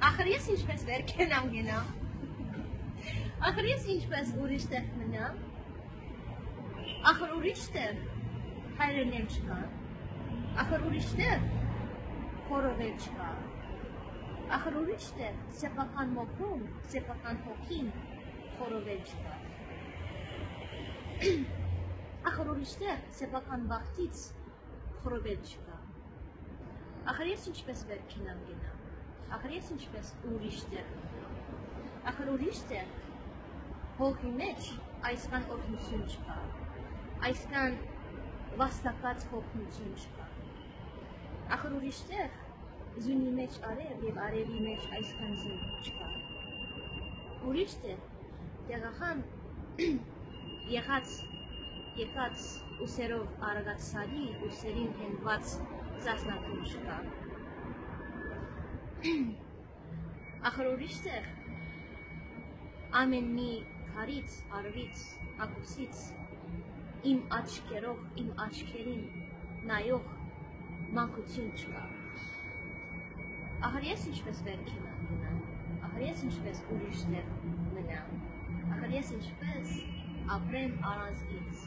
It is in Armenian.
Ախր ես ինչպես վերքենամ գնամ, ախր ես ինչպես ուրիշ տեղ մնամ, ախր ուրիշ տեղ հայրենիմ չկա, ախր ուրիշ տեղ խորովել չկա, ախր ուրիշ տեղ սեփական մոքրում, սեփական հոգին խորովել չկա, ախր ուրիշ տեղ սեփական բախտից խորովել չկա, ախր ես ինչպես վերքենամ գնամ, ախր ես ինչպես ուրիշ տեղ, ախր ուրիշ տեղ հոգի մեջ այսքան օգնություն չկա, այսքան վաստակած հոգնություն չկա, ախր ուրիշ տեղ զունի մեջ արև և արևի մեջ այսքան զուն չկա, ուրիշ տեղ տեղախան եկած ուսերով արագած սարի, ուսերին հենված զասնակում չկա, ախր ուրիշ տեղ ամեն մի քարից, արվից, ակուսից իմ աչքերով, իմ աչքերին նայող մանկություն չկա, ախր ես ինչպես վերքենամ գնամ, ախր ես ինչպես ուրիշ տեղ մնամ, ախր ես ինչպես ապրեմ առանց ինձ